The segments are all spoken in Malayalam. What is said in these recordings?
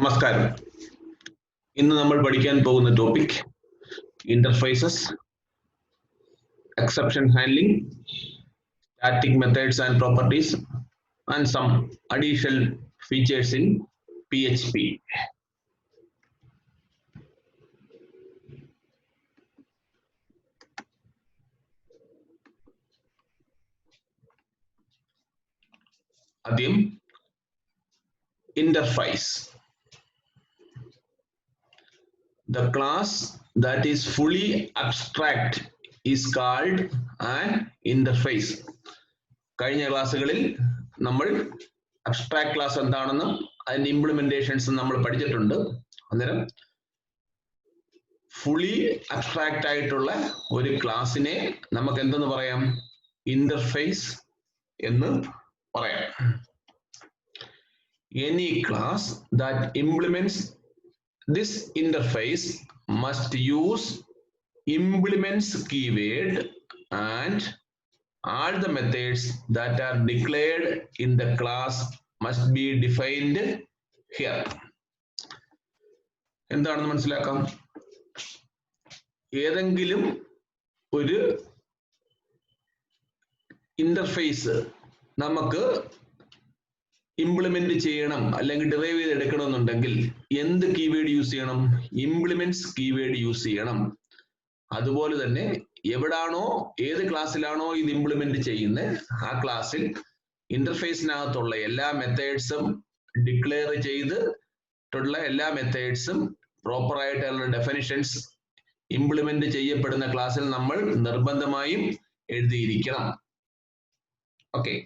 നമസ്കാരം. ഇന്ന് നമ്മൾ പഠിക്കാൻ പോകുന്ന topic interfaces, exception handling, static methods and properties, and some additional features in PHP. ആദ്യം interface. The class that is fully abstract is called an interface. കഴിഞ്ഞ ക്ലാസ്സുകളിൽ നമ്മൾ അബ്സ്ട്രാക്ട് ക്ലാസ് എന്താണെന്നും അതിന്റെ ഇംപ്ലിമെന്റേഷൻസ് നമ്മൾ പഠിച്ചിട്ടുണ്ട്. അന്നേരം ഫുള്ളി അബ്സ്ട്രാക്ട് ആയിട്ടുള്ള ഒരു ക്ലാസ്സിനെ നമുക്ക് എന്തെന്ന് പറയാം? ഇന്റർഫേസ് എന്ന് പറയാം. Any class that implements this interface must use implements keyword and all the methods that are declared in the class must be defined here. എന്താണെന്ന് മനസ്സിലാക്കാം. ഏതെങ്കിലും ഒരു ഇന്റർഫേസ് നമുക്ക് ഇംപ്ലിമെന്റ് ചെയ്യണം അല്ലെങ്കിൽ ഡിറൈവ് ചെയ്ത് എടുക്കണമെന്നുണ്ടെങ്കിൽ എന്ത് കീവേഡ് യൂസ് ചെയ്യണം? ഇംപ്ലിമെന്റ്സ് കീവേഡ് യൂസ് ചെയ്യണം. അതുപോലെ തന്നെ എവിടാണോ ഏത് ക്ലാസ്സിലാണോ ഇത് ഇംപ്ലിമെന്റ് ചെയ്യുന്നത് ആ ക്ലാസ്സിൽ ഇന്റർഫേസിനകത്തുള്ള എല്ലാ മെത്തേഡ്സും ഡിക്ലെയർ ചെയ്തിട്ടുള്ള എല്ലാ മെത്തേഡ്സും പ്രോപ്പർ ആയിട്ടുള്ള ഡെഫിനിഷൻസ് ഇംപ്ലിമെന്റ് ചെയ്യപ്പെടുന്ന ക്ലാസ്സിൽ നമ്മൾ നിർബന്ധമായും എഴുതിയിരിക്കണം. Okay.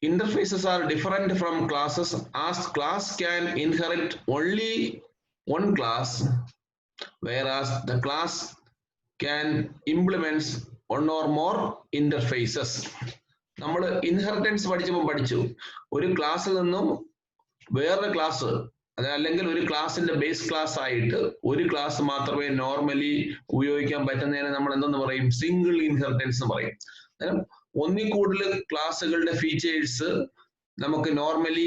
Interfaces are different from classes as class can inherit only one class, whereas the class can implement one or more interfaces. നമ്മൾ ഇൻഹെറിറ്റൻസ് പഠിച്ചു ഒരു ക്ലാസ്സിൽ നിന്നും വേറൊരു ക്ലാസ് അല്ലെങ്കിൽ ഒരു ക്ലാസിന്റെ ബേസ് ക്ലാസ് ആയിട്ട് ഒരു ക്ലാസ് മാത്രമേ നോർമലി ഉപയോഗിക്കാൻ പറ്റുന്നതിനെ നമ്മൾ എന്തെന്ന് പറയും? സിംഗിൾ ഇൻഹെറിറ്റൻസ് എന്ന് പറയും. അന്നേരം ഒന്നിൽ കൂടുതൽ ക്ലാസ്സുകളുടെ ഫീച്ചേഴ്സ് നമുക്ക് നോർമലി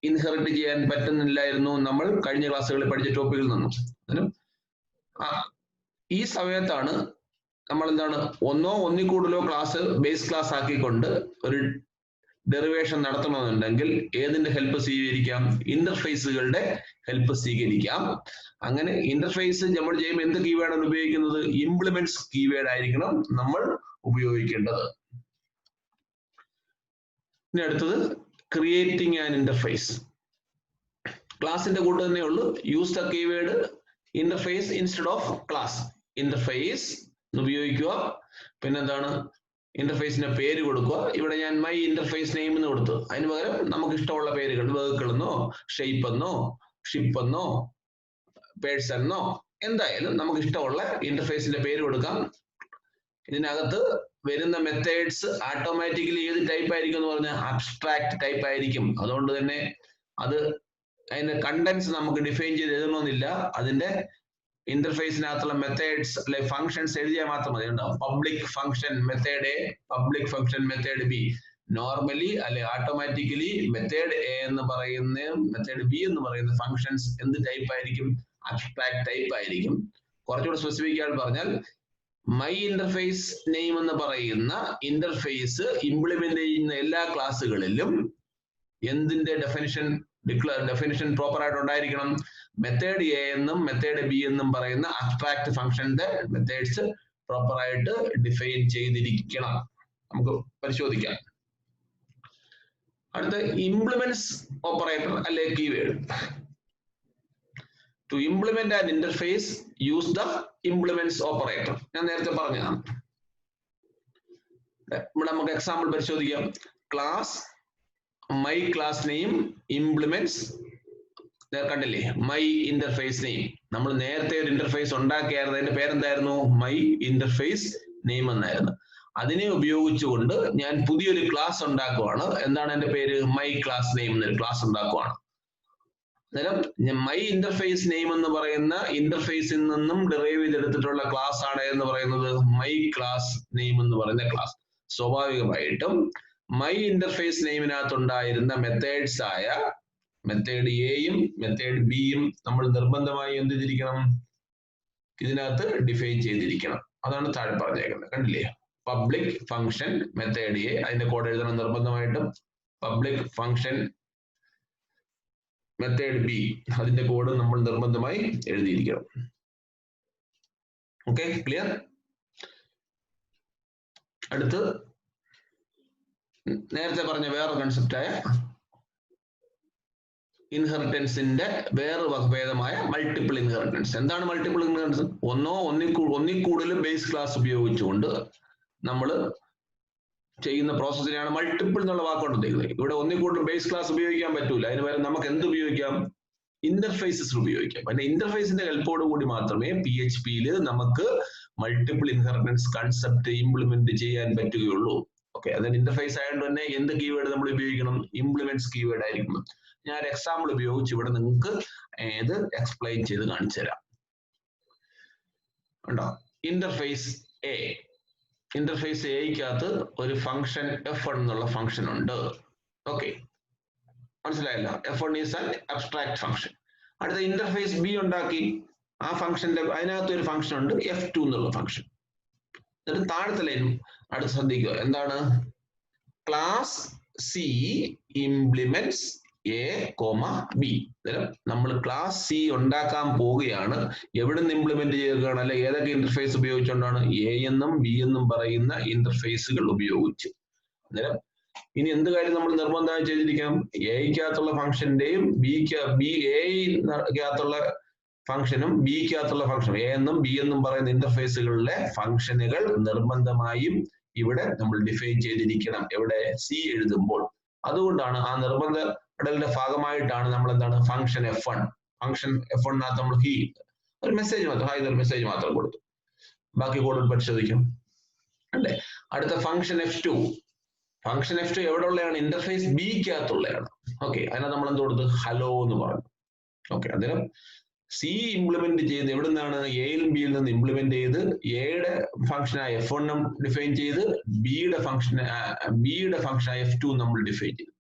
ഇൻഹെറിറ്റ് ചെയ്യാൻ പറ്റുന്നില്ലായിരുന്നു നമ്മൾ കഴിഞ്ഞ ക്ലാസ്സുകളിൽ പഠിച്ച ടോപ്പിക്കിൽ നിന്നും. ഈ സമയത്താണ് നമ്മൾ എന്താണ് ഒന്നിൽ കൂടുതലോ ക്ലാസ് ബേസ് ക്ലാസ് ആക്കിക്കൊണ്ട് ഒരു ഡെറിവേഷൻ നടത്തണമെന്നുണ്ടെങ്കിൽ ഏതിന്റെ ഹെൽപ്പ് സ്വീകരിക്കാം? ഇന്റർഫേസുകളുടെ ഹെൽപ്പ് സ്വീകരിക്കാം. അങ്ങനെ ഇന്റർഫേസ് നമ്മൾ ചെയ്യുമ്പോൾ എന്ത് കീവേഡാണ് ഉപയോഗിക്കുന്നത്? ഇംപ്ലിമെന്റ്സ് കീവേഡ് ആയിരിക്കണം നമ്മൾ ഉപയോഗിക്കേണ്ടത്. ഇനി അടുത്തത് ക്രിയേറ്റിംഗ് ആൻ ഇന്റർഫേസ്. ക്ലാസിന്റെ കൂട്ട് തന്നെ ഉള്ളു. Use the keyword interface instead of class. Interface ഉപയോഗിക്കുക. പിന്നെന്താണ്? ഇന്റർഫേസിന്റെ പേര് കൊടുക്കുക. ഇവിടെ ഞാൻ മൈ ഇന്റർഫേസ് നെയിം എന്ന് കൊടുത്തു. അതിന് പകരം നമുക്ക് ഇഷ്ടമുള്ള പേരുകൾ വെഹിക്കിൾ എന്നോ ഷേപ്പ് എന്നോ ഷിപ്പ് എന്നോ പേഴ്സൺ എന്നോ എന്തായാലും നമുക്ക് ഇഷ്ടമുള്ള ഇന്റർഫേസിന്റെ പേര് കൊടുക്കാം. ഇതിനകത്ത് വരുന്ന മെത്തേഡ്സ് ഓട്ടോമാറ്റിക്കലി ഏത് ടൈപ്പ് ആയിരിക്കും എന്ന് പറഞ്ഞാൽ അബ്സ്ട്രാക്ട് ടൈപ്പ് ആയിരിക്കും. അതുകൊണ്ട് തന്നെ അതിന്റെ കണ്ടന്റ്സ് നമുക്ക് ഡിഫൈൻ ചെയ്ത് എഴുതണമെന്നില്ല. അതിന്റെ ഇന്റർഫേസിനകത്തുള്ള മെത്തേഡ്സ് അല്ലെ ഫങ്ഷൻസ് എഴുതിയാൽ മാത്രം മതി. ഉണ്ടാവും public function method A, public function method B. Normally അല്ലെ ഓട്ടോമാറ്റിക്കലി മെത്തേഡ് എ എന്ന് പറയുന്ന മെത്തേഡ് ബി എന്ന് പറയുന്ന ഫങ്ഷൻസ് എന്ത് ടൈപ്പ് ആയിരിക്കും? അബ്സ്ട്രാക്ട് ടൈപ്പ് ആയിരിക്കും. കുറച്ചുകൂടെ സ്പെസിഫിക് ആയിട്ട് പറഞ്ഞാൽ മൈ ഇന്റർഫേസ് നെയിം എന്ന് പറയുന്ന ഇന്റർഫേസ് ഇംപ്ലിമെന്റ് ചെയ്യുന്ന എല്ലാ ക്ലാസ്സുകളിലും എന്തിന്റെ ഡെഫിനിഷൻ പ്രോപ്പർ ആയിട്ട് ഉണ്ടായിരിക്കണം? മെത്തേഡ് എ എന്നും മെത്തേഡ് ബി എന്നും പറയുന്ന അബ്സ്ട്രാക്ട് ഫംഗ്ഷന്റെ മെത്തേഡ്സ് പ്രോപ്പർ ആയിട്ട് ഡിഫൈൻ ചെയ്തിരിക്കണം. നമുക്ക് പരിശോധിക്കാം. അടുത്ത ഇംപ്ലിമെന്റ്സ് ഓപ്പറേറ്റർ അല്ലെ keyword. To implement an interface, use the implements operator. ഞാൻ നേരത്തെ പറഞ്ഞതാണ്. ഇവിടെ നമുക്ക് എക്സാമ്പിൾ പരിശോധിക്കാം. Class my class name implements കണ്ടില്ലേ? My interface name. നമ്മൾ നേരത്തെ ഒരു ഇന്റർഫേസ് ഉണ്ടാക്കിയായിരുന്നു. അതിന്റെ പേരെന്തായിരുന്നു? മൈ ഇന്റർഫേസ് നെയിം എന്നായിരുന്നു. അതിനെ ഉപയോഗിച്ചുകൊണ്ട് ഞാൻ പുതിയൊരു ക്ലാസ് ഉണ്ടാക്കുവാണ്. എന്താണ് എന്റെ പേര്? മൈ ക്ലാസ് നെയിം എന്നൊരു ക്ലാസ് ഉണ്ടാക്കുവാണ്. അന്നേരം മൈ ഇന്റർഫേസ് നെയിം എന്ന് പറയുന്ന ഇന്റർഫേസിൽ നിന്നും ഡിറൈവ് ചെയ്തെടുത്തിട്ടുള്ള ക്ലാസ് ആണ് എന്ന് പറയുന്നത് മൈ ക്ലാസ് നെയിം എന്ന് പറയുന്ന ക്ലാസ്. സ്വാഭാവികമായിട്ടും മൈ ഇന്റർഫേസ് നെയിമിനകത്തുണ്ടായിരുന്ന മെത്തേഡ്സ് ആയ മെത്തേഡ് എയും മെത്തേഡ് ബിയും നമ്മൾ നിർബന്ധമായി എന്ത് ചെയ്തിരിക്കണം, ഇതിനകത്ത് ഡിഫൈൻ ചെയ്തിരിക്കണം. അതാണ് താഴെ പറഞ്ഞേക്കുന്നത്, കണ്ടില്ലേ? പബ്ലിക് ഫംഗ്ഷൻ മെത്തേഡ് എ, അതിന്റെ കോഡ് എഴുതണം നിർബന്ധമായിട്ടും. പബ്ലിക് ഫംഗ്ഷൻ മെത്തേഡ് ബി, അതിന്റെ കോഡ് നമ്മൾ നിർബന്ധമായി എഴുതിയിരിക്കണം. Okay, clear? അടുത്ത് നേരത്തെ പറഞ്ഞ വേറെ കൺസെപ്റ്റായ ഇൻഹെറിറ്റൻസിന്റെ വേറെ വകഭേദമായ മൾട്ടിപ്പിൾ ഇൻഹെറിറ്റൻസ്. എന്താണ് മൾട്ടിപ്പിൾ ഇൻഹെറിറ്റൻസ്? ഒന്നിൽ കൂടുതൽ ബേസ് ക്ലാസ് ഉപയോഗിച്ചുകൊണ്ട് നമ്മൾ ചെയ്യുന്ന പ്രോസസ്സിനെയാണ് മൾട്ടിപ്പിൾ എന്നുള്ള വാക്കുകൊണ്ട് ഉദ്ദേശിക്കുന്നത്. ഇവിടെ ഒന്നിൽ കൂടുതൽ ബേസ് ക്ലാസ് ഉപയോഗിക്കാൻ പറ്റൂല. അതിന് പകരം നമുക്ക് എന്ത് ഉപയോഗിക്കാം? ഇന്റർഫേസസ് ഉപയോഗിക്കാം. അതിന്റെ ഇന്റർഫേസിന്റെ ഹെൽപ്പോട് കൂടി മാത്രമേ PHP-യിൽ നമുക്ക് മൾട്ടിപ്പിൾ ഇൻഹെറിറ്റൻസ് കൺസെപ്റ്റ് ഇംപ്ലിമെന്റ് ചെയ്യാൻ പറ്റുകയുള്ളൂ. ഓക്കെ, അതിന് ഇന്റർഫേസ് ആയതുകൊണ്ട് തന്നെ എന്ത് കീവേഡ് നമ്മൾ ഉപയോഗിക്കണം? ഇംപ്ലിമെന്റ്സ് കീവേഡ് ആയിരിക്കും. ഞാൻ ഒരു എക്സാമ്പിൾ ഉപയോഗിച്ച് ഇവിടെ നിങ്ങൾക്ക് ഇത് എക്സ്പ്ലെയിൻ ചെയ്ത് കാണിച്ചു തരാം. ഉണ്ടോ? ഇന്റർഫേസ് എ, ഇന്റർഫേസ് എയ്ക്കകത്ത് ഒരു ഫംഗ്ഷൻ F1 എന്നുള്ള ഫംഗ്ഷൻ ഉണ്ട്. ഓക്കെ, മനസ്സിലായല്ലോ? F1 is an abstract function. അടുത്ത ഇന്റർഫേസ് ബി ഉണ്ടാക്കി. ആ ഫംഗ്ഷന്റെ അതിനകത്ത് ഒരു ഫംഗ്ഷൻ ഉണ്ട് F2 എന്നുള്ള ഫംഗ്ഷൻ. എന്നിട്ട് താഴത്തെ ലൈൻ അടുത്ത് ശ്രദ്ധിക്കുക, എന്താണ്? Class C implements A comma B. നമ്മൾ ക്ലാസ് സി ഉണ്ടാക്കാൻ പോവുകയാണ്. എവിടെ നിന്ന് ഇംപ്ലിമെന്റ് ചെയ്യുകയാണ്? അല്ലെ ഏതൊക്കെ ഇന്റർഫേസ് ഉപയോഗിച്ചുകൊണ്ടാണ്? എ എന്നും ബി എന്നും പറയുന്ന ഇന്റർഫേസുകൾ ഉപയോഗിച്ച്. അന്നേരം ഇനി എന്ത് കാര്യം നമ്മൾ നിർബന്ധമായി ചെയ്തിരിക്കണം? എയ്ക്കകത്തുള്ള ഫംഗ്ഷന്റെയും എയ്ക്കകത്തുള്ള ഫംഗ്ഷനും ബിക്കകത്തുള്ള ഫംഗ്ഷനും എ എന്നും ബി എന്നും പറയുന്ന ഇന്റർഫേസുകളിലെ ഫംഗ്ഷനുകൾ നിർബന്ധമായും ഇവിടെ നമ്മൾ ഡിഫൈൻ ചെയ്തിരിക്കണം. എവിടെ? സി എഴുതുമ്പോൾ. അതുകൊണ്ടാണ് ആ നിർബന്ധ ഘടകത്തിന്റെ ഭാഗമായിട്ടാണ് നമ്മൾ എന്താണ് ഫംഗ്ഷൻ F1. ഫംഗ്ഷൻ F1 നമ്മൾ ഒരു മെസ്സേജ് മാത്രം, ഹായ് എന്നൊരു മെസ്സേജ് മാത്രം കൊടുത്തു. ബാക്കി കോഡ് പരിശോധിക്കും അല്ലേ? അടുത്ത ഫംഗ്ഷൻ F2. ഫംഗ്ഷൻ F2 എവിടെ ഉള്ളതാണ്? ഇന്റർഫേസ് ബിക്കകത്തുള്ളതാണ്. ഓക്കെ, അതിനകത്ത് നമ്മൾ എന്ത് കൊടുത്തു? ഹലോ എന്ന് പറഞ്ഞു. ഓക്കെ, അന്നേരം സി ഇംപ്ലിമെന്റ് ചെയ്ത് എവിടെ നിന്നാണ്? എയിൽ ബിയിൽ നിന്ന് ഇംപ്ലിമെന്റ് ചെയ്ത് എയുടെ ഫംഗ്ഷനായ F1 ഡിഫൈൻ ചെയ്ത് ബിയുടെ ഫംഗ്ഷനായ F2 നമ്മൾ ഡിഫൈൻ ചെയ്തു.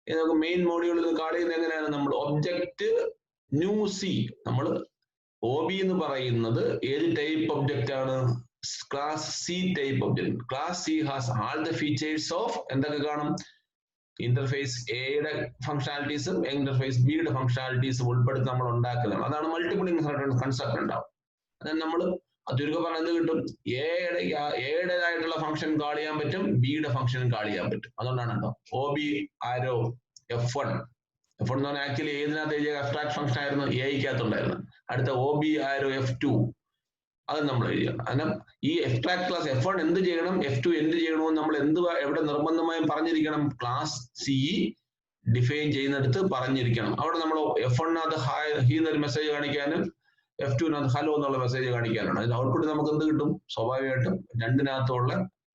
നമുക്ക് മെയിൻ മോഡ്യൂളിൽ കാൾ ചെയ്യുന്നത് എങ്ങനെയാണ്? നമ്മൾ ഒബ്ജക്റ്റ് ന്യൂ സി, നമ്മൾ OB എന്ന് പറയുന്നത് ഏത് ടൈപ്പ് ഒബ്ജക്റ്റ് ആണ്? Class C type object. Class C has all the features of എന്തൊക്കെ കാണും? ഇന്റർഫേസ് എയുടെ ഫംഗ്ഷനാലിറ്റീസും ഇന്റർഫേസ് ബിയുടെ ഫംഗ്ഷനാലിറ്റീസും ഉൾപ്പെടുത്തി നമ്മൾ ഉണ്ടാക്കുന്നതാണ്. അതാണ് മൾട്ടിപ്പിൾ ഇൻഹെറിറ്റൻസ് കൺസെപ്റ്റ് ഉണ്ടാവും. അതായത് നമ്മൾ ചുരുക്കം പറഞ്ഞത് കിട്ടും, എയുടേതായിട്ടുള്ള ഫംഗ്ഷൻ കാൾ ചെയ്യാൻ പറ്റും, ബിയുടെ ഫംഗ്ഷനും കാൾ ചെയ്യാൻ പറ്റും. അതുകൊണ്ടാണ് കേട്ടോ OB ആരോ F1 എന്ന് പറഞ്ഞാൽ ആക്ച്വലി ഏതിനകത്ത് എഴുതിയ അബ്സ്ട്രാക്ട് ഫംഗ്ഷൻ ആയിരുന്നു? എയ്ക്കകത്തുണ്ടായിരുന്നു. അടുത്ത OB ആരോ F2 അത് നമ്മൾ എഴുതിയാണ്. കാരണം ഈ എബ്സ്ട്രാക്ട് ക്ലാസ് F1 എന്ത് ചെയ്യണം, F2 എന്ത് ചെയ്യണമെന്ന് നമ്മൾ എവിടെ നിർബന്ധമായും പറഞ്ഞിരിക്കണം? ക്ലാസ് സി ഡിഫൈൻ ചെയ്യുന്നിടത്ത് പറഞ്ഞിരിക്കണം. അവിടെ നമ്മൾ F1-നകത്ത് ഹീ എന്നൊരു മെസ്സേജ് കാണിക്കാനും F2-നകത്ത് ഹലോ എന്നുള്ള മെസ്സേജ് കാണിക്കാനാണ്. അതിന്റെ ഔട്ട്പുട്ട് നമുക്ക് എന്ത് കിട്ടും? സ്വാഭാവികമായിട്ടും രണ്ടിനകത്തുള്ള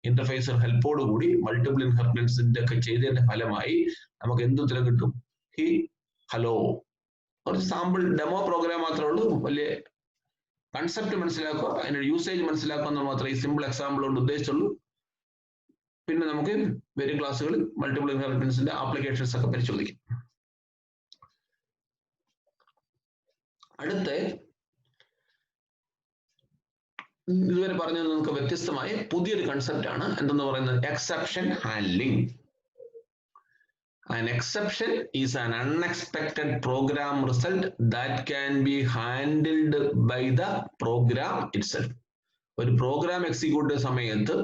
ഇന്റർഫേസ് ഹെൽപ്പോട് കൂടി മൾട്ടിപ്പിൾ ഇൻഹെറിറ്റൻസിന്റെ ഒക്കെ ചെയ്തതിന്റെ ഫലമായി നമുക്ക് എന്ത് ഉത്തരം കിട്ടും? He hello. ഒരു സാമ്പിൾ ഡെമോ പ്രോഗ്രാം മാത്രമേ ഉള്ളൂ. വലിയ കൺസെപ്റ്റ് മനസ്സിലാക്കുക, അതിന്റെ യൂസേജ് മനസ്സിലാക്കുക എന്ന് മാത്രമേ ഈ സിമ്പിൾ എക്സാമ്പിൾ കൊണ്ട് ഉദ്ദേശിച്ചുള്ളൂ. പിന്നെ നമുക്ക് വരും ക്ലാസ്സുകളിൽ മൾട്ടിപ്പിൾ ഇൻഹെറിറ്റൻസിന്റെ ആപ്ലിക്കേഷൻസ് ഒക്കെ പരിശോധിക്കും. അടുത്ത ഇതുവരെ പറഞ്ഞത് നമുക്ക് വ്യത്യസ്തമായ പുതിയൊരു കൺസെപ്റ്റ് ആണ്. എന്തെന്ന് പറയുന്നത്? Exception handling. An exception is an unexpected program result that can be handled by the program itself. ഒരു പ്രോഗ്രാം എക്സിക്യൂട്ട് ചെയ്യുന്ന സമയത്ത്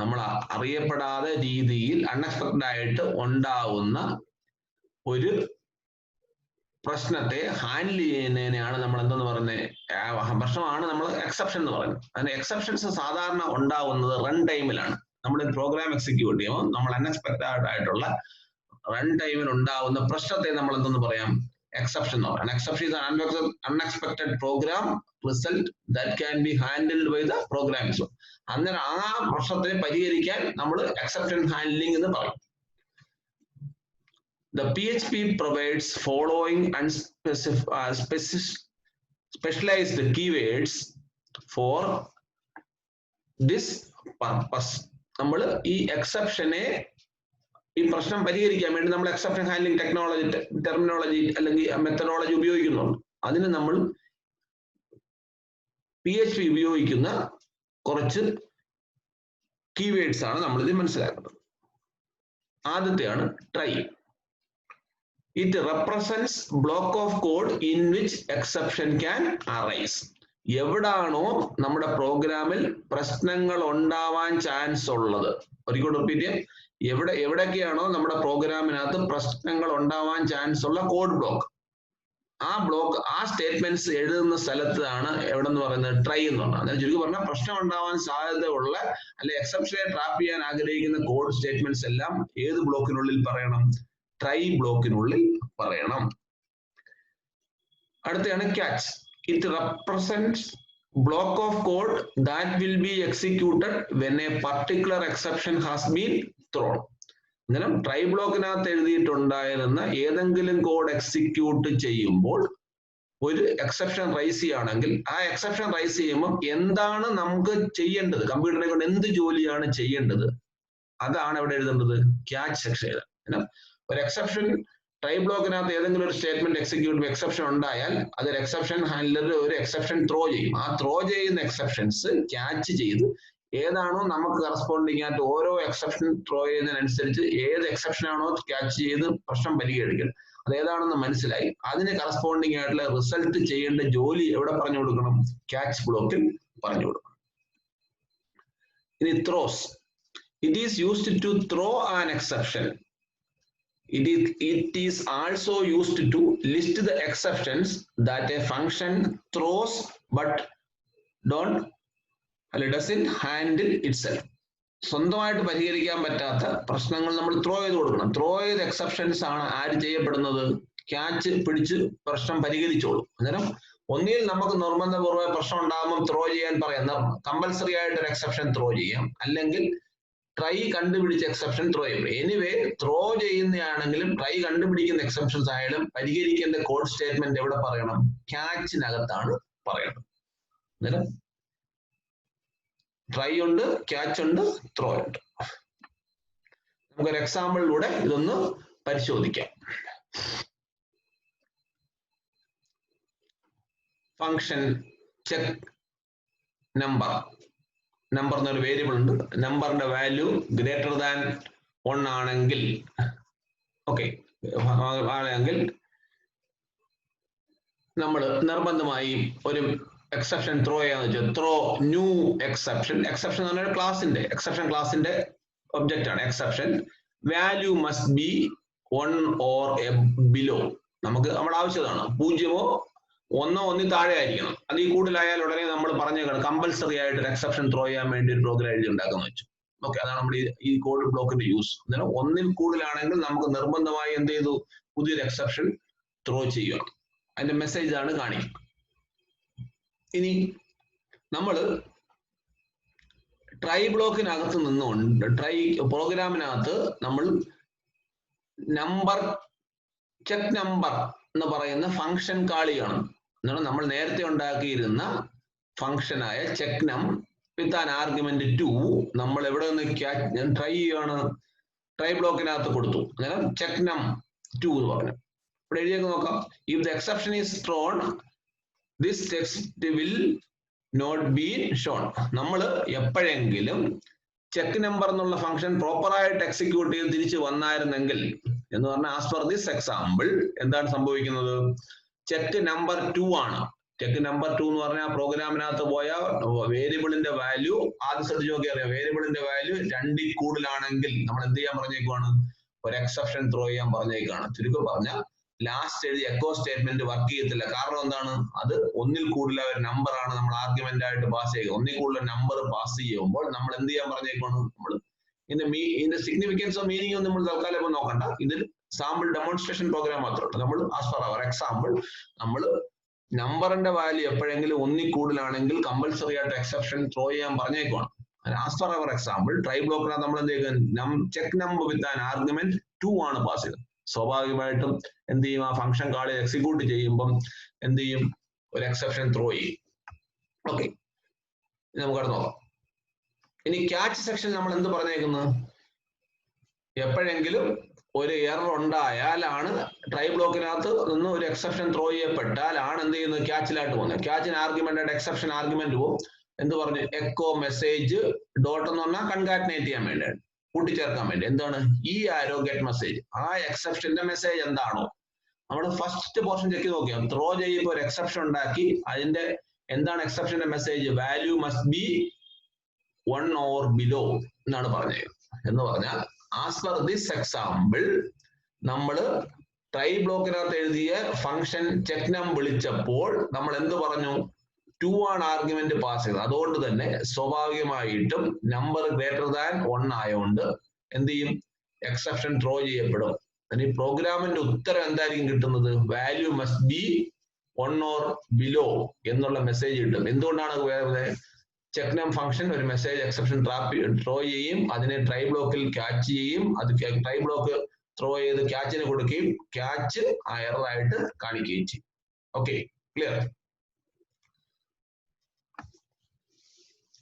നമ്മൾ അറിയപ്പെടാതെ രീതിയിൽ അൺഎക്സ്പെക്റ്റഡ് ആയിട്ട് ഉണ്ടാവുന്ന ഒരു പ്രശ്നത്തെ ഹാൻഡിൽ ചെയ്യുന്നതിനെയാണ് നമ്മൾ എന്തെന്ന് പറയുന്നത്? പ്രശ്നമാണ് നമ്മൾ എക്സെപ്ഷൻ എന്ന് പറയുന്നത്. അതിന്റെ എക്സെപ്ഷൻസ് സാധാരണ ഉണ്ടാവുന്നത് റൺ ടൈമിലാണ്. നമ്മൾ പ്രോഗ്രാം എക്സിക്യൂട്ട് ചെയ്യുമ്പോൾ നമ്മൾ അൺഎക്സ്പെക്റ്റഡ് ആയിട്ടുള്ള റൺ ടൈമിൽ ഉണ്ടാവുന്ന പ്രശ്നത്തെ നമ്മൾ എന്തെന്ന് പറയാം? എക്സെപ്ഷൻ എന്ന് പറയാം. Exception is an unexpected program result that can be handled by the program. അന്നേരം ആ പ്രശ്നത്തെ പരിഹരിക്കാൻ നമ്മൾ എക്സെപ്ഷൻ ഹാൻഡ്ലിംഗ് എന്ന് പറയും. The PHP provides following specialized keywords for this purpose. നമ്മൾ ഈ എക്സെപ്ഷനെ ഈ പ്രശ്നം പരിഹരിക്കാൻ വേണ്ടി നമ്മൾ എക്സെപ്ഷൻ ഹാൻഡ്ലിംഗ് ടെർമിനോളജി അല്ലെങ്കിൽ മെത്തഡോളജി ഉപയോഗിക്കുന്നുണ്ട്. അതിന് നമ്മൾ PHP ഉപയോഗിക്കുന്ന കുറച്ച് കീവേഡ്സ് ആണ് നമ്മൾ ഇത് മനസ്സിലാക്കുന്നത്. ആദ്യത്തെയാണ് try. It represents block of code in which exception can arise. എവിടാണോ നമ്മുടെ പ്രോഗ്രാമിൽ പ്രശ്നങ്ങൾ ഉണ്ടാവാൻ ചാൻസ് ഉള്ളത്, ഒരിക്കൽ റിപ്പീറ്റ് ചെയ്യാം, എവിടെയൊക്കെയാണോ നമ്മുടെ പ്രോഗ്രാമിനകത്ത് പ്രശ്നങ്ങൾ ഉണ്ടാവാൻ ചാൻസ് ഉള്ള കോഡ് ബ്ലോക്ക്, ആ സ്റ്റേറ്റ്മെന്റ്സ് എഴുതുന്ന സ്ഥലത്താണ് എവിടെ എന്ന് പറയുന്നത് ട്രൈ എന്ന് പറഞ്ഞാൽ. അതായത് ചുരുക്കി പറഞ്ഞാൽ പ്രശ്നം ഉണ്ടാവാൻ സാധ്യതയുള്ള അല്ലെ എക്സെപ്ഷനെ ട്രാപ്പ് ചെയ്യാൻ ആഗ്രഹിക്കുന്ന കോഡ് സ്റ്റേറ്റ്മെന്റ്സ് എല്ലാം ഏത് ബ്ലോക്കിനുള്ളിൽ പറയണം? ട്രൈ ബ്ലോക്കിനുള്ളിൽ പറയണം. അടുത്താണ് catch. It represents block of code that will be executed when a particular exception has been thrown. അങ്ങനെ ട്രൈ ബ്ലോക്കിനകത്ത് എഴുതിയിട്ടുണ്ടായിരുന്ന ഏതെങ്കിലും കോഡ് എക്സിക്യൂട്ട് ചെയ്യുമ്പോൾ ഒരു എക്സെപ്ഷൻ റൈസ് ചെയ്യുകയാണെങ്കിൽ ആ എക്സെപ്ഷൻ റൈസ് ചെയ്യുമ്പോൾ എന്താണ് നമുക്ക് ചെയ്യേണ്ടത്, കമ്പ്യൂട്ടറിനെ കൊണ്ട് എന്ത് ജോലിയാണ് ചെയ്യേണ്ടത്, അതാണ് ഇവിടെ എഴുതേണ്ടത് ക്യാച്ച് സെക്ഷൻ എഴുതാം. ഒരു എക്സെപ്ഷൻ ട്രൈ ബ്ലോക്കിനകത്ത് ഏതെങ്കിലും ഒരു സ്റ്റേറ്റ്മെന്റ് എക്സിക്യൂട്ട് എക്സെപ്ഷൻ ഉണ്ടായാൽ അതൊരു എക്സെപ്ഷൻ ഹാൻഡ്ലർ ഒരു എക്സെപ്ഷൻ ത്രോ ചെയ്യും. ആ ത്രോ ചെയ്യുന്ന എക്സെപ്ഷൻസ് ക്യാച്ച് ചെയ്ത് ഏതാണോ നമുക്ക് കറസ്പോണ്ടിങ് ആയിട്ട് ഓരോ എക്സെപ്ഷൻ ത്രോ ചെയ്യുന്നതിനനുസരിച്ച് ഏത് എക്സെപ്ഷൻ ആണോ ക്യാച്ച് ചെയ്ത് പ്രശ്നം പരിഹരിക്കണം അത് ഏതാണെന്ന് മനസ്സിലായി അതിന് കറസ്പോണ്ടിങ് ആയിട്ടുള്ള റിസൾട്ട് ചെയ്യേണ്ട ജോലി എവിടെ പറഞ്ഞു കൊടുക്കണം? ക്യാച്ച് ബ്ലോക്കിൽ പറഞ്ഞു കൊടുക്കണം. ഇനി throws. It is used to throw an exception. It is also used to list the exceptions that a function throws but doesn't handle itself. സ്വന്തമായിട്ട് പരിഹരിക്കാൻ പറ്റാത്ത പ്രശ്നങ്ങൾ നമ്മൾ ത്രോ ചെയ്ത് കൊടുക്കണം. ത്രോ ചെയ്ത എക്സെപ്ഷൻസ് ആണ് ആര് ചെയ്യപ്പെടുന്നത്? ക്യാച്ച് പിടിച്ച് പ്രശ്നം പരിഹരിച്ചോളൂ. അന്നേരം ഒന്നിൽ നമുക്ക് നിർബന്ധപൂർവ്വം പ്രശ്നം ഉണ്ടാകുമ്പോൾ ത്രോ ചെയ്യാൻ പറയാം, കമ്പൽസറി ആയിട്ട് ഒരു എക്സെപ്ഷൻ ത്രോ ചെയ്യാം, അല്ലെങ്കിൽ ട്രൈ കണ്ടുപിടിച്ച എക്സെപ്ഷൻ ത്രോ ചെയ്യും. എനിവേ ത്രോ ചെയ്യുന്നതാണെങ്കിലും ട്രൈ കണ്ടുപിടിക്കുന്ന എക്സെപ്ഷൻസ് ആയാലും പരിഹരിക്കേണ്ട കോഡ് സ്റ്റേറ്റ്മെന്റ് എവിടെ പറയണം? ക്യാച്ചിനകത്താണ് പറയണം. അന്നേരം ട്രൈ ഉണ്ട്, ക്യാച്ച് ഉണ്ട്, ത്രോ ഉണ്ട്. നമുക്കൊരു എക്സാമ്പിളിലൂടെ ഇതൊന്ന് പരിശോധിക്കാം. Function check number. നമ്പർ എന്നൊരു വേരിയബിൾ ഉണ്ട്. നമ്പറിന്റെ വാല്യൂ ഗ്രേറ്റർ ദാൻ 1 ആണെങ്കിൽ ആണെങ്കിൽ നമ്മൾ നിർബന്ധമായും ഒരു എക്സെപ്ഷൻ ത്രോ ചെയ്യാന്ന് വെച്ചാൽ ത്രോ ന്യൂ എക്സെപ്ഷൻ. എക്സെപ്ഷൻ എന്ന് പറഞ്ഞാൽ ക്ലാസിന്റെ എക്സെപ്ഷൻ ക്ലാസിന്റെ ഒബ്ജക്റ്റ് ആണ് exception. Value must be 1 or below. നമുക്ക് നമ്മുടെ ആവശ്യമാണ് 0 1 1 താഴെ ആയിരിക്കണം. അതിൽ കൂടുതലായാൽ ഉടനെ നമ്മൾ പറഞ്ഞേക്കണം കമ്പൽസറി ആയിട്ട് ഒരു എക്സെപ്ഷൻ ത്രോ ചെയ്യാൻ വേണ്ടി ഒരു പ്രോഗ്രാം എഴുതി ഉണ്ടാക്കാന്ന് വെച്ചു. അതാണ് നമ്മുടെ ഈ കോഡ് ബ്ലോക്കിന്റെ യൂസ്. അന്നേരം 1 കൂടുതലാണെങ്കിൽ നമുക്ക് നിർബന്ധമായി എന്ത് ചെയ്തു? പുതിയൊരു എക്സെപ്ഷൻ ത്രോ ചെയ്യുക. അതിന്റെ മെസ്സേജ് ആണ് കാണിക്കുക. ഇനി നമ്മൾ ട്രൈ ബ്ലോക്കിനകത്ത് നിന്നുകൊണ്ട് ട്രൈ പ്രോഗ്രാമിനകത്ത് നമ്മൾ നമ്പർ ചെക്ക് നമ്പർ എന്ന് പറയുന്ന ഫംഗ്ഷൻ കാൾ ചെയ്യണം. എന്നാണ് നമ്മൾ നേരത്തെ ഉണ്ടാക്കിയിരുന്ന ഫംഗ്ഷനായ ചെക്ക് നം വിത്ത് ആൻ ആർഗ്യുമെന്റ് 2 നമ്മൾ എവിടെ നിന്ന് ട്രൈ ചെയ്യാണ്? ട്രൈ ബ്ലോക്കിനകത്ത് കൊടുത്തു. അന്നേരം ചെക്ക് നം 2 എന്ന് പറഞ്ഞു. ഇവിടെ എഴുതിയൊക്കെ നോക്കാം. If the exception is thrown this text will not be shown. നമ്മൾ എപ്പോഴെങ്കിലും ചെക്ക് നമ്പർ എന്നുള്ള ഫംഗ്ഷൻ പ്രോപ്പറായിട്ട് എക്സിക്യൂട്ട് ചെയ്ത് തിരിച്ച് വന്നായിരുന്നെങ്കിൽ എന്ന് പറഞ്ഞാൽ ആസ് പെർ ദിസ് എക്സാമ്പിൾ എന്താണ് സംഭവിക്കുന്നത്? ചെക്ക് നമ്പർ 2 ആണ്. ചെക്ക് നമ്പർ 2 എന്ന് പറഞ്ഞാൽ പ്രോഗ്രാമിനകത്ത് പോയ വേരിയബിളിന്റെ വാല്യൂ ആദ്യം ശ്രദ്ധിച്ച് നോക്കി അറിയാം. വേരിയബിളിന്റെ വാല്യൂ 2 കൂടുതലാണെങ്കിൽ നമ്മൾ എന്ത് ചെയ്യാൻ പറഞ്ഞേക്കുവാണ്? ഒരു എക്സെപ്ഷൻ ത്രോ ചെയ്യാൻ പറഞ്ഞേക്കാണ്. ചുരുക്കം പറഞ്ഞാൽ ലാസ്റ്റ് എഴുതി എക്കോ സ്റ്റേറ്റ്മെന്റ് വർക്ക് ചെയ്യത്തില്ല. കാരണം എന്താണ്? അത് 1 കൂടുതൽ ഒരു നമ്പർ ആണ് നമ്മൾ ആർഗ്യുമെന്റ് ആയിട്ട് പാസ് ചെയ്യുക. 1 കൂടുതൽ നമ്പർ പാസ് ചെയ്യുമ്പോൾ നമ്മൾ എന്ത് ചെയ്യാൻ പറഞ്ഞേക്കാണ്? നമ്മൾ ഇതിന്റെ സിഗ്നിഫിക്കൻസോ മീനിങ്ങോ നമ്മൾ തൽക്കാലം ഇപ്പൊ നോക്കണ്ട. ഇതിൽ സാമ്പിൾ ഡെമോൺസ്ട്രേഷൻ പ്രോഗ്രാം മാത്രമേ. നമ്മൾ ആസ് പെർ അവർ എക്സാമ്പിൾ നമ്മൾ നമ്പറിന്റെ വാല്യൂ എപ്പോഴെങ്കിലും 1 കൂടുതലാണെങ്കിൽ കമ്പൽസറി ആയിട്ട് എക്സെപ്ഷൻ ത്രോ ചെയ്യാൻ പറഞ്ഞേക്കുവാണ്. As per our example try ബ്ലോക്കിനകത്ത് നമ്മൾ എന്ത് ചെയ്യുക? Check number with an argument 2 ആണ് പാസ് ചെയ്തത്. സ്വാഭാവികമായിട്ടും എന്ത് ചെയ്യും? ആ ഫംഗ്ഷൻ കാളിൽ എക്സിക്യൂട്ട് ചെയ്യുമ്പം എന്ത് ചെയ്യും? ഒരു എക്സെപ്ഷൻ ത്രോ ചെയ്യും. നമുക്ക് അവിടെ നോക്കാം. ഇനി ക്യാച്ച് സെക്ഷൻ നമ്മൾ എന്ത് പറഞ്ഞേക്കുന്നത്? എപ്പോഴെങ്കിലും ഒരു എറർ ഉണ്ടായാലാണ് ട്രൈ ബ്ലോക്കിനകത്ത് നിന്ന് ഒരു എക്സെപ്ഷൻ ത്രോ ചെയ്യപ്പെട്ടാലാണ് എന്ത് ചെയ്യുന്നത് ക്യാച്ചിലായിട്ട് പോകുന്നത്. ക്യാച്ചിന് ആർഗ്യുമെന്റ് ആയിട്ട് എക്സെപ്ഷൻ ആർഗ്യുമെന്റ് പോകും. എന്ത് പറഞ്ഞു? എക്കോ മെസ്സേജ് ഡോട്ട് എന്ന് പറഞ്ഞാൽ കൺകാറ്റിനേറ്റ് ചെയ്യാൻ വേണ്ടിയാണ്, കൂട്ടിച്ചേർക്കാൻ വേണ്ടി. എന്താണ് ഈ ആരോ ഗെറ്റ് മെസ്സേജ്, ആ എക്സെപ്ഷന്റെ മെസ്സേജ് എന്താണോ നമ്മൾ ഫസ്റ്റ് പോർഷൻ ചെക്ക് ചെയ്ത് നോക്കിയാൽ ത്രോ ചെയ്യുമ്പോൾ ഒരു എക്സെപ്ഷൻ ഉണ്ടാക്കി അതിന്റെ എന്താണ് എക്സെപ്ഷന്റെ message? Value must be 1 or below എന്നാണ് പറഞ്ഞത്. എന്ന് പറഞ്ഞാൽ ആസ് പെർ ദിസ് എക്സാമ്പിൾ നമ്മൾ ട്രൈ ബ്ലോക്കിനകത്ത് എഴുതിയ ഫംഗ്ഷൻ ചെക്ക് നം വിളിച്ചപ്പോൾ നമ്മൾ എന്ത് പറഞ്ഞു? 2 ആണ് ആർഗ്യുമെന്റ് പാസ് ചെയ്തത്. അതുകൊണ്ട് തന്നെ സ്വാഭാവികമായിട്ടും നമ്പർ ഗ്രേറ്റർ ദാൻ 1 ആയതുകൊണ്ട് എന്ത് ചെയ്യും? എക്സെപ്ഷൻ ത്രോ ചെയ്യപ്പെടും. ഈ പ്രോഗ്രാമിന്റെ ഉത്തരം എന്തായിരിക്കും കിട്ടുന്നത്? Value must be 1 or below എന്നുള്ള മെസ്സേജ് കിട്ടും. എന്തുകൊണ്ടാണ്? ചെക്ക് നം ഫംഗ്ഷൻ ഒരു മെസ്സേജ് എക്സെപ്ഷൻ ത്രോ ചെയ്യും, അതിനെ ട്രൈ ബ്ലോക്കിൽ ക്യാച്ച് ചെയ്യും, അത് ട്രൈ ബ്ലോക്ക് ത്രോ ചെയ്ത് ക്യാച്ചിന് കൊടുക്കുകയും ക്യാച്ച് ആ എറർ ആയിട്ട് കാണിക്കുകയും ചെയ്യും. Okay, clear?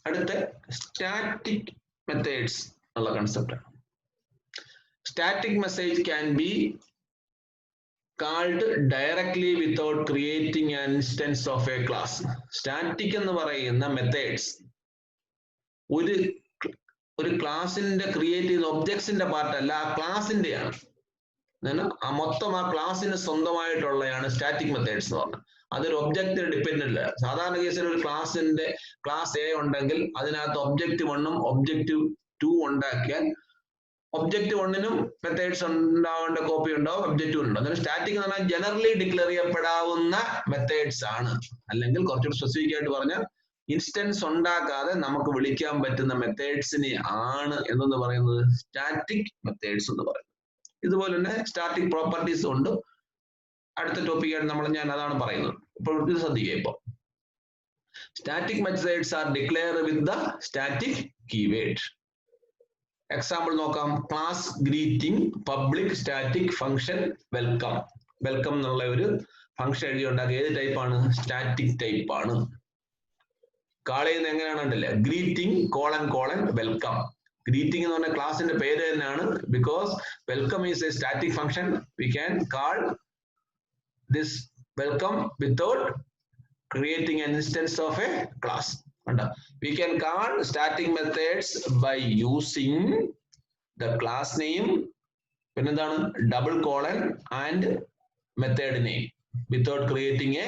അടുത്ത സ്റ്റാറ്റിക് മെത്തേഡ്സ് ഉള്ള concept. Static message can be called directly without creating an instance of a class. Static എന്ന് പറയുന്ന മെത്തേഡ്സ് ഒരു ക്ലാസിന്റെ ക്രിയേറ്റ് ചെയ്ത ഒബ്ജക്ട്സിന്റെ പാർട്ടല്ല, ആ ക്ലാസിന്റെയാണ്. മൊത്തം ആ ക്ലാസ്സിന് സ്വന്തമായിട്ടുള്ളതാണ് സ്റ്റാറ്റിക് മെത്തേഡ്സ് എന്ന് പറഞ്ഞാൽ. അതൊരു ഒബ്ജക്റ്റ് ഡിപ്പെൻഡന്റ് അല്ല. സാധാരണ കേസിൽ ഒരു ക്ലാസിന്റെ ക്ലാസ് എ ഉണ്ടെങ്കിൽ അതിനകത്ത് ഒബ്ജക്റ്റ് 1 ഉം ഒബ്ജക്റ്റ് 2 ഉണ്ടാക്കിയാൽ ഒബ്ജക്റ്റ് 1നും മെത്തേഡ്സ് ഉണ്ടാവേണ്ട കോപ്പി ഉണ്ടാവും, ഒബ്ജക്റ്റ് 2 ഉണ്ടാവും. അങ്ങനെ സ്റ്റാറ്റിക് എന്ന് പറഞ്ഞാൽ ജനറലി ഡിക്ലെയർ ചെയ്യപ്പെടാവുന്ന മെത്തേഡ്സ് ആണ്. അല്ലെങ്കിൽ കുറച്ചുകൂടി സ്പെസിഫിക് ആയിട്ട് പറഞ്ഞാൽ ഇൻസ്റ്റൻസ് ഉണ്ടാക്കാതെ നമുക്ക് വിളിക്കാൻ പറ്റുന്ന മെത്തേഡ്സിനെ ആണ് എന്തെന്ന് പറയുന്നത് സ്റ്റാറ്റിക് മെത്തേഡ്സ് എന്ന് പറയുന്നത്. ഇതുപോലെ തന്നെ സ്റ്റാറ്റിക് പ്രോപ്പർട്ടീസ് ഉണ്ട്. അടുത്ത ടോപ്പിക്കായിട്ട് ഞാൻ അതാണ് പറയുന്നത്. ഇപ്പോൾ ഇത് ശ്രദ്ധിക്കുക. ഇപ്പോൾ static methods are declare with the static keyword. Example നോക്കാം. Class greeting public static function welcome. Welcome എന്നുള്ള ഒരു ഫംഗ്ഷൻ എഴുതി ഉണ്ടാക്കുക. ഏത് ടൈപ്പാണ്? സ്റ്റാറ്റിക് ടൈപ്പ് ആണ്. കാൾ ചെയ്യുന്നത് എങ്ങനെയാണ് ഉണ്ടല്ലേ? Greeting : welcome. ഗ്രീറ്റിംഗ് എന്ന് പറഞ്ഞ ക്ലാസിന്റെ പേര് തന്നെയാണ്. Because welcome is a static function, we can call this welcome without creating an instance of a class. We can call static methods by using the class name, double colon and method name without creating a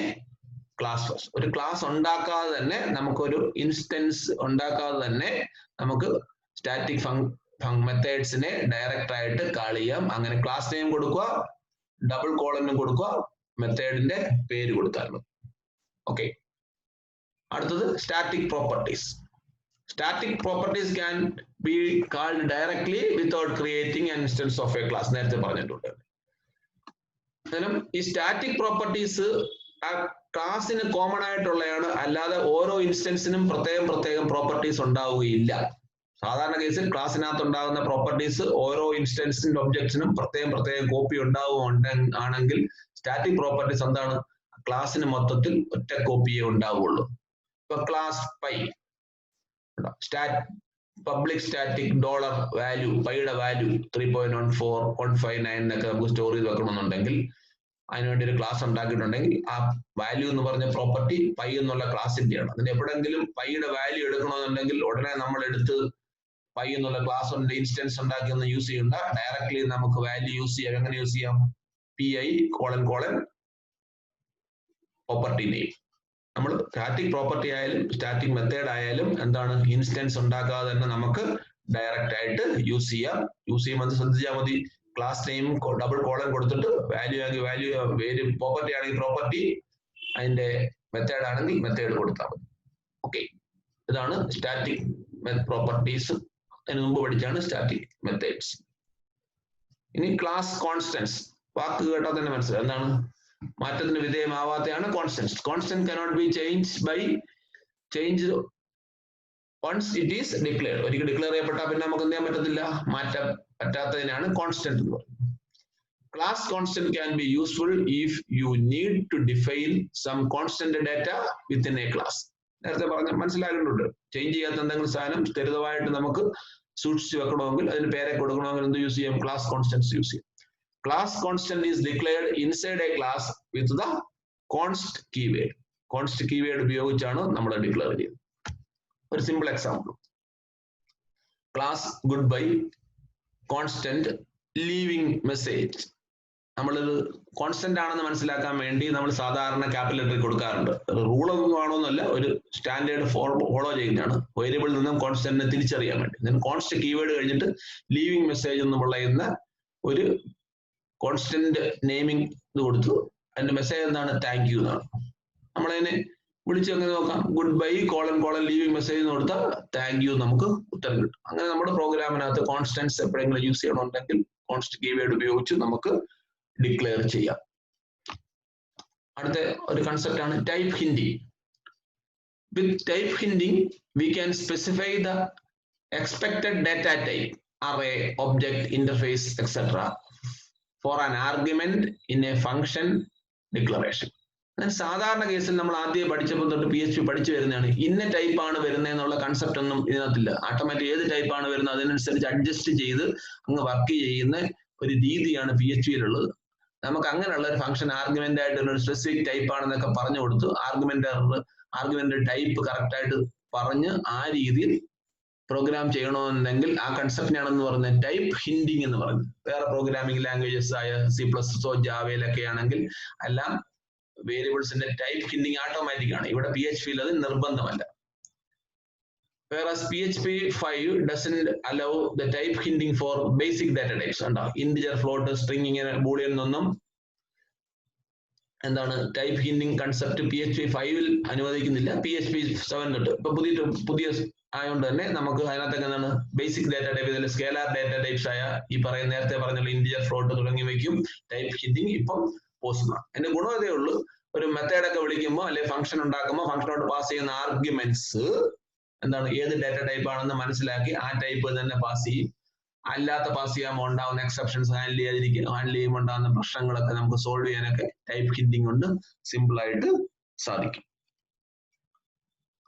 class first. ഒരു ക്ലാസ് ഉണ്ടാക്കാതെ തന്നെ നമുക്കൊരു ഇൻസ്റ്റൻസ് ഉണ്ടാക്കാതെ തന്നെ നമുക്ക് സ്റ്റാറ്റിക് മെത്തേഡ്സിനെ ഡയറക്റ്റ് ആയിട്ട് കാൾ ചെയ്യാം. അങ്ങനെ ക്ലാസ് നെയിം കൊടുക്കുക, ഡബിൾ കോളനും കൊടുക്കുക, മെത്തേഡിന്റെ പേര് കൊടുത്താൽ മതി. ഓക്കെ, അടുത്തത് static properties. Static properties can be called directly without creating an instance of A class. നേരത്തെ പറഞ്ഞിട്ടുണ്ട്. ഈ സ്റ്റാറ്റിക് പ്രോപ്പർട്ടീസ് ആ ക്ലാസ്സിന് കോമൺ ആയിട്ടുള്ളതാണ്, അല്ലാതെ ഓരോ ഇൻസ്റ്റൻസിനും പ്രത്യേകം പ്രോപ്പർട്ടീസ് ഉണ്ടാവുകയില്ല. സാധാരണ കേസിൽ ക്ലാസ്സിനകത്ത് ഉണ്ടാകുന്ന പ്രോപ്പർട്ടീസ് ഓരോ ഇൻസ്റ്റൻസിന്റെ ഒബ്ജക്ട്സിനും പ്രത്യേകം കോപ്പി ആണെങ്കിൽ സ്റ്റാറ്റിക് പ്രോപ്പർട്ടീസ് എന്താണ്? ക്ലാസ്സിന് മൊത്തത്തിൽ ഒറ്റ കോപ്പിയേ ഉണ്ടാവുള്ളൂ. ഇപ്പൊ class pi public static dollar value, പൈയുടെ വാല്യൂ 3.14159 എന്നൊക്കെ നമുക്ക് സ്റ്റോർ ചെയ്ത് വെക്കണമെന്നുണ്ടെങ്കിൽ അതിനുവേണ്ടി ഒരു ക്ലാസ് ഉണ്ടാക്കിയിട്ടുണ്ടെങ്കിൽ ആ വാല്യൂ എന്ന് പറഞ്ഞ പ്രോപ്പർട്ടി പൈ എന്നുള്ള ക്ലാസിന്റെയാണ്. അതിന് എപ്പോഴെങ്കിലും പൈയുടെ വാല്യൂ എടുക്കണമെന്നുണ്ടെങ്കിൽ ഉടനെ നമ്മൾ എടുത്ത് പൈ എന്നുള്ള ക്ലാസ് ഇൻസ്റ്റൻസ് ഉണ്ടാക്കി ഒന്ന് യൂസ് ചെയ്യണ്ട. ഡയറക്ട്ലി നമുക്ക് വാല്യൂ യൂസ് ചെയ്യാം. എങ്ങനെ യൂസ് ചെയ്യാം? PI : property name. നമ്മൾ സ്റ്റാറ്റിക് പ്രോപ്പർട്ടി ആയാലും സ്റ്റാറ്റിക് മെത്തേഡ് ആയാലും എന്താണ്? ഇൻസ്റ്റൻസ് ഉണ്ടാക്കാതെ തന്നെ നമുക്ക് ഡയറക്റ്റ് ആയിട്ട് യൂസ് ചെയ്യാം. യൂസ് ചെയ്യുമ്പോൾ ശ്രദ്ധിച്ചാൽ മതി. ക്ലാസ് നെയിം ഡബിൾ കോളൻ കൊടുത്തിട്ട് വാല്യൂ ആണെങ്കിൽ വാല്യൂ, പ്രോപ്പർട്ടി ആണെങ്കിൽ പ്രോപ്പർട്ടി, അതിന്റെ മെത്തേഡ് ആണെങ്കിൽ മെത്തേഡ് കൊടുത്താൽ മതി. ഓക്കെ, ഇതാണ് സ്റ്റാറ്റിക് പ്രോപ്പർട്ടീസ്. അതിന് മുമ്പ് പഠിച്ചാണ് സ്റ്റാറ്റിക് മെത്തേഡ്സ്. ഇനി ക്ലാസ് കോൺസ്റ്റൻസ്. വാക്ക് കേട്ടാൽ തന്നെ മനസ്സിലാവും എന്താണ്? മാറ്റത്തിന് വിധേയമാവാത്തതാണ് constant. Constant cannot be changed by change once it is declared. ഒരിക്കൽ ഡിക്ലെയർ ചെയ്യപ്പെട്ടാൽ പിന്നെ നമുക്ക് എന്ത് ചെയ്യാൻ പറ്റത്തില്ല? മാറ്റാൻ പറ്റാത്തതിനാണ് കോൺസ്റ്റന്റ് എന്ന് പറയുന്നത്. Class constant can be useful if you need to define some constant data within a class. നേരത്തെ പറഞ്ഞ മനസ്സിലാക്കുന്നുണ്ട്. ചേഞ്ച് ചെയ്യാത്ത എന്തെങ്കിലും സാധനം സ്ഥിരമായിട്ട് നമുക്ക് സൂക്ഷിച്ചു വെക്കണമെങ്കിൽ അതിന് പേരെ കൊടുക്കണമെങ്കിൽ എന്ത് യൂസ് ചെയ്യും? ക്ലാസ് കോൺസ്റ്റന്റ്സ് യൂസ് ചെയ്യും. Class constant is declared inside a class with the const keyword. Const keyword ഉപയോഗിച്ചാണ് നമ്മൾ ഡിക്ലെയർ ചെയ്യുന്നത്. ഒരു simple example, class good bye constant leaving message. നമ്മളിത് കോൺസ്റ്റന്റ് ആണെന്ന് മനസ്സിലാക്കാൻ വേണ്ടി നമ്മൾ സാധാരണ ക്യാപിറ്റൽ ലെറ്റർ കൊടുക്കാറുണ്ട്. റൂളൊന്നും ആണോന്നല്ല, ഒരു സ്റ്റാൻഡേർഡ് ഫോളോ ചെയ്യുന്നതാണ്. വേരിയബിളിൽ നിന്നും കോൺസ്റ്റന്റിനെ തിരിച്ചറിയാൻ വേണ്ടി. കോൺസ്റ്റ് കീവേഡ് കഴിഞ്ഞിട്ട് ലീവിംഗ് മെസ്സേജ് എന്ന് പറയുന്ന ഒരു കോൺസ്റ്റന്റ് നെയിമിംഗ് ഇത് കൊടുത്തു. അതിന്റെ മെസ്സേജ് എന്താണ്? താങ്ക് യു എന്നാണ്. നമ്മളതിനെ വിളിച്ച് അങ്ങനെ നോക്കാം. Good bye colon leaving message എന്ന് കൊടുത്താൽ താങ്ക് യു നമുക്ക് ഉത്തരം കിട്ടും. അങ്ങനെ നമ്മുടെ പ്രോഗ്രാമിനകത്ത് കോൺസ്റ്റന്റ്സ് എപ്പോഴെങ്കിലും യൂസ് ചെയ്യണമെന്നുണ്ടെങ്കിൽ കോൺസ്റ്റ് കീവേഡ് ഉപയോഗിച്ച് നമുക്ക് ഡിക്ലെയർ ചെയ്യാം. അടുത്ത ഒരു കൺസെപ്റ്റ് ആണ് type hinting. With type hinting we can specify the expected data type, array, object, interface, etc. for an argument in a function declaration. സാധാരണ കേസിൽ നമ്മൾ ആദ്യം പഠിച്ചപ്പോൾ തൊട്ട് PHP പഠിച്ചു വരുന്നതാണ്. ഇന്ന ടൈപ്പ് ആണ് വരുന്നത് എന്നുള്ള കൺസെപ്റ്റ് ഒന്നും ഇതിനകത്തില്ല. ഓട്ടോമാറ്റിക് ഏത് ടൈപ്പ് ആണ് വരുന്നത് അതിനനുസരിച്ച് അഡ്ജസ്റ്റ് ചെയ്ത് അങ്ങ് വർക്ക് ചെയ്യുന്ന ഒരു രീതിയാണ് PHPയിലുള്ളത്. നമുക്ക് അങ്ങനെയുള്ള ഒരു ഫംഗ്ഷൻ ആർഗ്യുമെന്റ് ആയിട്ട് ഒരു സ്പെസിഫിക് ടൈപ്പ് ആണെന്നൊക്കെ പറഞ്ഞു കൊടുത്തു ആർഗ്യുമെന്റ് ടൈപ്പ് കറക്റ്റ് ആയിട്ട് പറഞ്ഞ് ആ രീതിയിൽ പ്രോഗ്രാം ചെയ്യണമെന്നുണ്ടെങ്കിൽ ആ കൺസെപ്റ്റിനാണെന്ന് പറയുന്നത് ടൈപ്പ് ഹിൻഡിങ് എന്ന് പറഞ്ഞു. വേറെ പ്രോഗ്രാമിംഗ് ലാംഗ്വേജസ് ആയ C++, ജാവയിലൊക്കെ ആണെങ്കിൽ എല്ലാം വേരിയബിൾസിന്റെ ടൈപ്പ് ഹിൻഡിങ് ഓട്ടോമാറ്റിക് ആണ്. ഇവിടെ PHPയിൽ അത് നിർബന്ധമല്ല. Whereas PHP 5 doesn't allow the type hinting for basic data types. Integer, float, string, boolean ഒന്നും എന്താണ് ടൈപ്പ് ഹിൻഡിങ് കൺസെപ്റ്റ് PHP 5 അനുവദിക്കുന്നില്ല. PHP 7 തൊട്ട് ഇപ്പൊ പുതിയ ആയതുകൊണ്ട് തന്നെ നമുക്ക് അതിനകത്തൊക്കെ എന്താണ് ബേസിക് ഡാറ്റ ടൈപ്പ്, ഇതിൽ സ്കേലാർ ഡാറ്റ ടൈപ്സ് ആയ ഈ പറയുന്ന നേരത്തെ പറഞ്ഞുള്ള ഇന്റിജർ, ഫ്ലോട്ട് തുടങ്ങിയവയ്ക്കും ടൈപ്പ് ഹിൻഡിങ് ഇപ്പം പോസിബിൾ ആണ്. അതിന്റെ ഗുണം അതേ ഉള്ളൂ, ഒരു മെത്തേഡ് ഒക്കെ വിളിക്കുമ്പോൾ അല്ലെങ്കിൽ ഫംഗ്ഷൻ ഉണ്ടാക്കുമ്പോൾ ഫംഗ്ഷനോട് പാസ് ചെയ്യുന്ന ആർഗ്യുമെന്റ്സ് എന്താണ് ഏത് ഡാറ്റ ടൈപ്പ് ആണെന്ന് മനസ്സിലാക്കി ആ ടൈപ്പ് തന്നെ പാസ് ചെയ്യും. അല്ലാത്ത പാസ് ചെയ്യുമ്പോൾ ഉണ്ടാവുന്ന എക്സെപ്ഷൻസ് ഹാൻഡിൽ ചെയ്യുമ്പോൾ ഉണ്ടാകുന്ന പ്രശ്നങ്ങളൊക്കെ നമുക്ക് സോൾവ് ചെയ്യാനൊക്കെ ടൈപ്പ് ഹിൻഡിങ് കൊണ്ട് സിമ്പിൾ ആയിട്ട് സാധിക്കും.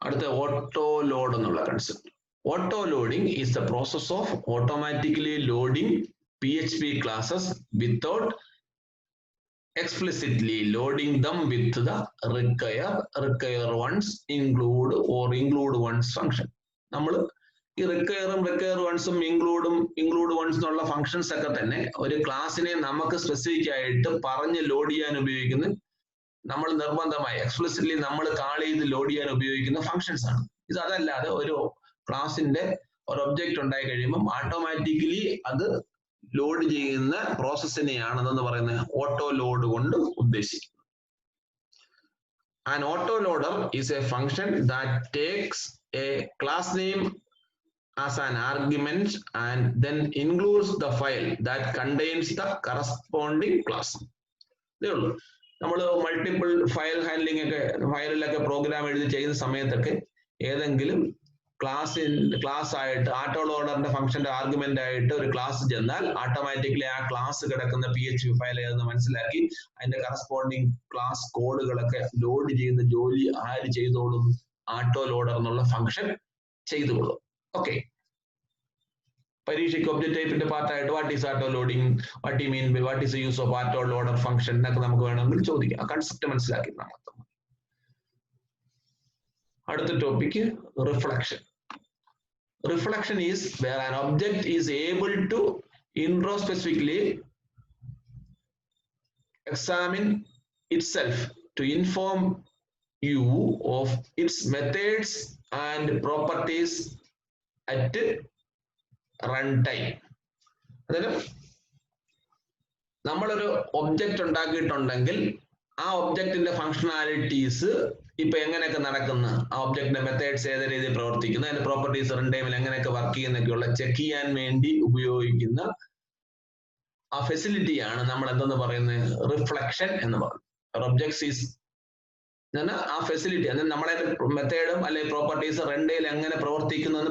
അടുത്ത ഓട്ടോ ലോഡ് എന്നുള്ള concept. Auto loading is the process of automatically loading PHP classes without explicitly loading them with the require once, include or include once function. നമ്മൾ ഈ require onceും include once എന്നുള്ള ഫങ്ഷൻസ് ഒക്കെ തന്നെ ഒരു ക്ലാസ്സിനെ നമുക്ക് സ്പെസിഫിക് ആയിട്ട് പറഞ്ഞ് ലോഡ് ചെയ്യാൻ ഉപയോഗിക്കുന്ന, നമ്മൾ നിർബന്ധമായി എക്സ്പ്ലിസിറ്റ്ലി നമ്മൾ കാൾ ചെയ്ത് ലോഡ് ചെയ്യാൻ ഉപയോഗിക്കുന്ന ഫങ്ഷൻസ് ആണ്. ഇത് അതല്ലാതെ ഒരു ക്ലാസിന്റെ ഒരു ഒബ്ജക്റ്റ് ഉണ്ടായി കഴിയുമ്പോൾ ഓട്ടോമാറ്റിക്കലി അത് ലോഡ് ചെയ്യുന്ന പ്രോസസ്സിനെയാണെന്ന് പറയുന്നത് ഓട്ടോ ലോഡ് കൊണ്ട് ഉദ്ദേശിക്കുന്നത്. An autoloader is a function that takes a class name as an argument and then includes the file that contains the corresponding class. ഇതേ ഉള്ളൂ. നമ്മൾ മൾട്ടിപ്പിൾ ഫയൽ ഹാൻഡ്ലിംഗ് ഒക്കെ ഫയലിലൊക്കെ പ്രോഗ്രാം എഴുതി ചെയ്യുന്ന സമയത്തൊക്കെ ഏതെങ്കിലും ക്ലാസ് ആയിട്ട് ആട്ടോ ലോഡറിന്റെ ഫംഗ്ഷന്റെ ആർഗ്യുമെന്റ് ആയിട്ട് ഒരു ക്ലാസ് ചെന്നാൽ ഓട്ടോമാറ്റിക്കലി ആ ക്ലാസ് കിടക്കുന്ന PHP ഫയൽ ഏതെന്ന് മനസ്സിലാക്കി അതിന്റെ കറസ്പോണ്ടിങ് ക്ലാസ് കോഡുകളൊക്കെ ലോഡ് ചെയ്യുന്ന ജോലി ആര് ചെയ്തോളും? ആട്ടോ ലോഡർ എന്നുള്ള ഫംഗ്ഷൻ ചെയ്തുകൊള്ളും. ഓക്കെ, പരീക്ഷയ്ക്ക് ഒബ്ജക്റ്റ് ടൈപ്പിന്റെ പാർട്ടായിട്ട് what is auto loading, what you mean by what is use of auto loader function എന്നൊക്കെ നമുക്ക് വേണമെങ്കിൽ ചോദിക്കാം. ആ കൺസെപ്റ്റ് മനസ്സിലാക്കി നമ്മൾ. അടുത്ത topic reflection. Reflection is where an object is able to introspectively examine itself to inform you of its methods and properties at runtime. അതായത് നമ്മളൊരു ഒബ്ജക്റ്റ് ഉണ്ടാക്കിയിട്ടുണ്ടെങ്കിൽ ആ ഒബ്ജക്റ്റിന്റെ ഫങ്ഷണാലിറ്റീസ് ഇപ്പൊ എങ്ങനെയൊക്കെ നടക്കുന്ന, ആ ഒബ്ജക്റ്റിന്റെ മെത്തേഡ്സ് ഏത് രീതിയിൽ പ്രവർത്തിക്കുന്നു, അതിന്റെ പ്രോപ്പർട്ടീസ് റൺ ടൈമിൽ എങ്ങനെയൊക്കെ വർക്ക് ചെയ്യുന്നൊക്കെയുള്ള ചെക്ക് ചെയ്യാൻ വേണ്ടി ഉപയോഗിക്കുന്ന ആ ഫെസിലിറ്റിയാണ് നമ്മൾ എന്തെന്ന് പറയുന്നത്? റിഫ്ലക്ഷൻ എന്ന് പറയുന്നത്. ഒബ്ജക്ട്സ് ഈസ് ആ ഫെസിലിറ്റി, അതായത് നമ്മളെ മെത്തേഡും അല്ലെങ്കിൽ പ്രോപ്പർട്ടീസ് റൺ ടൈമിൽ എങ്ങനെ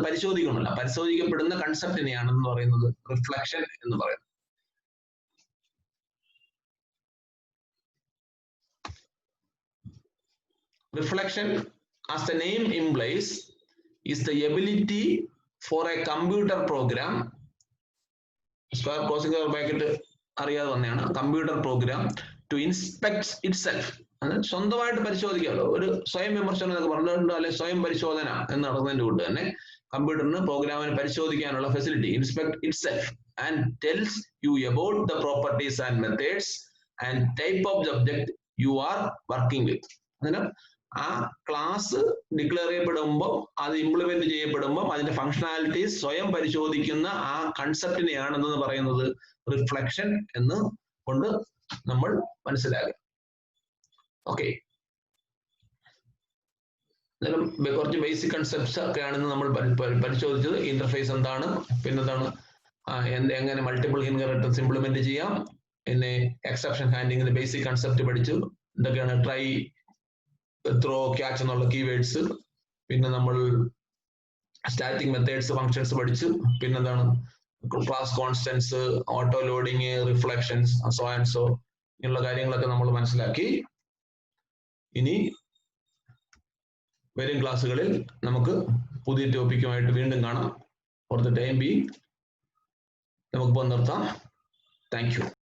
പരിശോധിക്കണമല്ലോ, പരിശോധിക്കപ്പെടുന്ന കൺസെപ്റ്റിനെയാണെന്ന് പറയുന്നത് റിഫ്ലക്ഷൻ എന്ന് പറയുന്നത്. Reflection, as the name implies, is the ability for a computer program, square closing the bracket അറിയാതെ വന്നതാണ്, computer program to inspect itself, സ്വന്തമായിട്ട് പരിശോധിക്കാമല്ലോ, ഒരു സ്വയം വിമർശനം എന്നൊക്കെ പറഞ്ഞിട്ടുണ്ട്, അല്ലെ സ്വയം പരിശോധന എന്ന് നടന്നതിന്റെ കൊണ്ട് തന്നെ കമ്പ്യൂട്ടറിന് പ്രോഗ്രാമിന് പരിശോധിക്കാനുള്ള facility, inspect it self and tells you about the properties and methods and type of the object you are working with. അതിന് ആ ക്ലാസ് ഡിക്ലെയർ ചെയ്യപ്പെടുമ്പോൾ, അത് ഇംപ്ലിമെന്റ് ചെയ്യപ്പെടുമ്പോൾ അതിന്റെ ഫങ്ഷണാലിറ്റീസ് സ്വയം പരിശോധിക്കുന്ന ആ കൺസെപ്റ്റിനെയാണ് എന്ന് പറയുന്നത് റിഫ്ലക്ഷൻ എന്ന് കൊണ്ട് നമ്മൾ മനസ്സിലാക്കുക. ഓക്കെ, കുറച്ച് ബേസിക് കൺസെപ്റ്റ്സ് ഒക്കെയാണ് നമ്മൾ പരിശോധിച്ചത്. ഇന്റർഫേസ് എന്താണ്, പിന്നെന്താണ് എങ്ങനെ മൾട്ടിപ്പിൾ ഇൻഹെറിറ്റൻസ് ഇംപ്ലിമെന്റ് ചെയ്യാം, പിന്നെ എക്സെപ്ഷൻ ഹാൻഡ്ലിംഗിന്റെ ബേസിക് കൺസെപ്റ്റ് പഠിച്ചു, എന്തൊക്കെയാണ് ട്രൈ, ത്രോ, ക്യാച്ച് എന്നുള്ള കീവേഡ്സ്, പിന്നെ നമ്മൾ സ്റ്റാറ്റിക് മെത്തേഡ്സ്, ഫങ്ഷൻസ് പഠിച്ചു, പിന്നെന്താണ് class constants, auto loading, reflections, so and so ഇങ്ങനെയുള്ള കാര്യങ്ങളൊക്കെ നമ്മൾ മനസ്സിലാക്കി. ഇനി വരും ക്ലാസ്സുകളിൽ നമുക്ക് പുതിയ ടോപ്പിക്കുമായിട്ട് വീണ്ടും കാണാം. ഫോർ ദ ടൈം ബീയിങ് നമുക്ക് നിർത്താം. Thank you.